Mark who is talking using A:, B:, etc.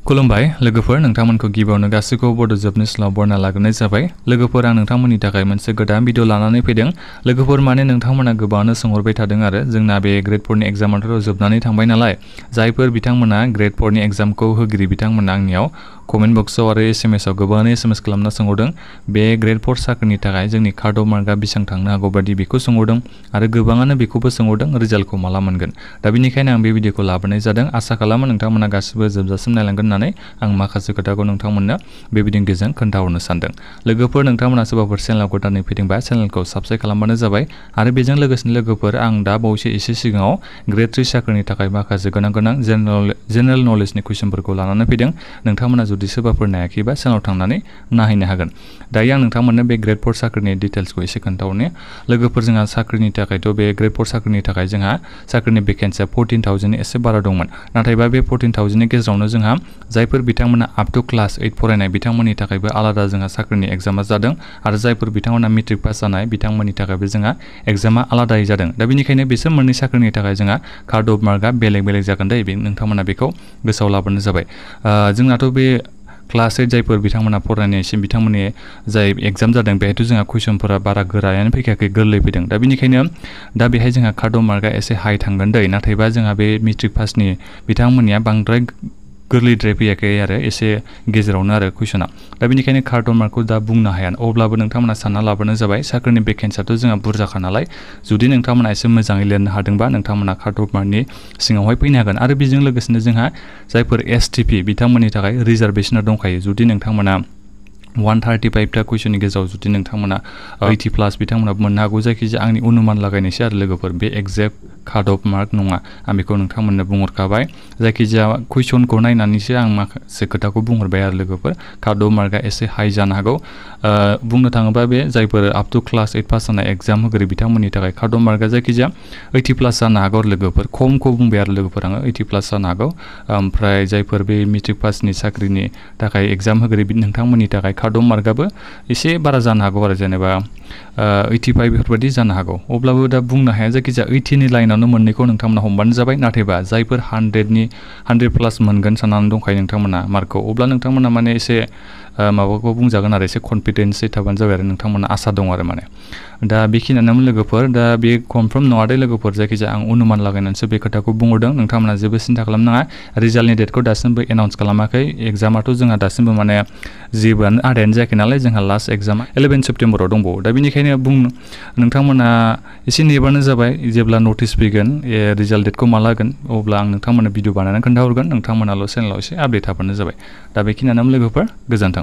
A: खुलुमबाय लोगोफोर नोंथांमोनखौ गिबियावनो गासैखौबो बड' जबनि स्लाव बरना लाग्रोनाय जाबाय। लोगोफोर आं नोंथांमोननि थाखाय मोनसे गोदान भिडिअ लानानै फैदों। लोगोफोर माने नोंथांमोना गोबाङानो सोंहरबाय थादों आरो जोंना बे ग्रेड 4 नि एग्जामाथ' जोबनानै थांबाय नालाय जायफोर बिथांमोना ग्रेड 4 नि एग्जामखौ होगिरि बिथांमोना आंनियाव कमेन्ट बक्सआव आरो SMS आव गोबाङानो SMS खालामना सोंहरदों बे ग्रेड 4 साख्रिनि थाखाय जोंनि काट अफ मार्कआ बेसेबां थांनो हागौ बायदि बेखौ सोंहरदों आरो गोबाङानो बेखौबो सोंहरदों रिजाल्टखौ माला मोनगोन। दा बेनिखायनो आं बे भिडिअखौ लाबोनाय जादों। आसा खालामो नोंथांमोना गासिबो जोबजासिम नायलांगोन होननानै आं माखासे खोथाखौ नोंथांमोननो बे भिडिअनि गेजेरजों खोन्थाहरनो सानदों। लोगोफोर नोंथांमोना सोरबाफोर चेनेलाव गोदानै फैदोंबा चेनेलखौ साबस्क्राइब खालामबानो जाबाय आरो बेजों लोगोसेनो लोगोफोर आं दा बावैसो एसे सिगाङाव ग्रेड 3 साख्रिनि थाखाय माखासे गोनां जेनेरेल नलेजनि कुइसनफोरखौ लानानै फैदों। नोंथांमोना जुदि सोरबाफोर नायाखैबा चेनेलाव थांनानै नायहैनो हागोन। दायो आं नोंथांमोननो बे ग्रेड 4 साख्रिनि डिटेल्सखौ एसे खोन्थाहरनो। लोगोफोर जोंहा साख्रिनि थाखायथ' बे ग्रेड 4 साख्रिनि थाखाय जोंहा साख्रिनि भेकेन्सिया 14,000 नि एसे बारा दंमोन। नाथायबा बे 14,000 नि गेजेरावनो जोंहा जायफोर बिथांमोना आप टु क्लास 8 फरायनाय बिथांमोननि थाखायबो आलादा जोंहा साख्रिनि एग्जामा जादों आरो जायफोर बिथांमोना मेट्रिक पास जानाय बिथांमोननि थाखायबो जोंहा एग्जामा आलादायै जादों। दा बेनिखायनो बिसोर मोननै साख्रिनि थाखाय जोंहा काट अफ मार्कआ बेलेग जागोन दै नोंथांमोना बेखौ गोसोआव लाबोनो जाबाय। जोंनाथ' बे क्लास 8 जायफोर बिथांमोना फरायनायसिम बिथांमोननि जाय एग्जाम जादों बेहायथ' जोंहा कुइसनफोरा बारा गोरायानो फैखायाखै गोरलै फैदों। दा बेनिखायनो दा बेहाय जोंहा काट अफ मार्कआ एसे हाइ थांगोन दै नाथायबा जोंहा बे मेट्रिक पासनि बिथांमोननिया बांद्राय गोरलैद्राय फैयाखै आरो एसे गेजेरावनो आरो कुइसना। दा बेनिखायनो काट अफ मार्कखौ दा बुंनो हाया अब्लाबो नोंथांमोना सानना लाबानो जाबाय साख्रिनि भेकेन्सियाथ' जोंहा बुरजाखा नालाय जुदि नोंथांमोना एसे मोजाङै लिरनो हादोंबा नोंथांमोना काट अफ मार्कनि सिङावहाय फैनो हागोन आरो बेजों लोगोसेनो जोंहा जायफोर STP बिथांमोननि थाखाय रिजार्भेसना दंखायो। जुदि नोंथांमोना 135 टा कुइसननि गेजेराव जुदि नोंथांमोना 80 प्लास बिथांमोना मोननो हागौ। जायखिजाया आंनि अनुमान लागायनायसै आरो लोगोफोर बे एक्जेक्ट काट अफ मार्क नङा आं बेखौ नोंथांमोननो बुंहरखाबाय। जायखिजाया कुइसनखौ नायनानैसो आं माखासे खोथाखौ बुंहरबाय आरो लोगोफोर काट अफ मार्कआ एसे हाइ जानो हागौ। बुंनो थाङोबा बे जायफोर आप टु क्लास 8 पास जानाय एग्जाम होगिरि बिथांमोननि थाखाय काट अफ मार्कआ जायखिजाया 80 प्लास जानो हागौ आरो लोगोफोर खमखौ बुंबाय आरो लोगोफोर आङो 80 प्लास जानो हागौ। ओमफ्राय जायफोर बे मेट्रिक पासनि साख्रिनि थाखाय एग्जाम होगिरि नोंथांमोननि थाखाय काट अफ मार्कआबो एसे बारा जानो हागौ आरो जेनेबा 85 बेफोरबायदि जानो हागौ। अब्लाबो दा बुंनो हाया जायखिजाया 80 नि लाइनावनो मोननैखौ नोंथांमोना हमबानो जाबाय। नाथायबा जायफोर 100 प्लास मोनगोन साननानै दंखायो नोंथांमोना मार्कखौ अब्ला नोंथांमोना माने एसे माबाखौ बुंजागोन आरो एसे कनफिडेन्सै थाबानो जाबाय आरो नोंथांमोना आसा दं आरो माने। दा बेखिनियानोमोन लोगोफोर दा बे कनफार्म नङा दे लोगोफोर जायखिजाया आं अनुमान लागायनानैसो बे खोथाखौ बुंहरदों। नोंथांमोना जेबो सिन्था खालामनाङा रिजाल्टनि डेटखौ दासिमबो एनाउन्स खालामाखै। एग्जामाथ' जोंहा दासिमबो माने जेबोआनो आदायानो जायाखै नालाय जोंहा लास्ट एग्जामा 11 सेप्तेम्बराव दंबावो। दा बेनिखायनो नोंथांमोना एसे नेबानो जाबाय जेब्ला नटिस फैगोन रिजाल्ट डेटखौ माला होगोन अब्ला आं नोंथांमोननो भिडिअ बानायनानै खोन्थाहरगोन। नोंथांमोनाल' चेनेलाव एसे आपडेट थाबानो जाबाय। दा बेखिनियानोमोन लोगोफोर गोजोन्थों।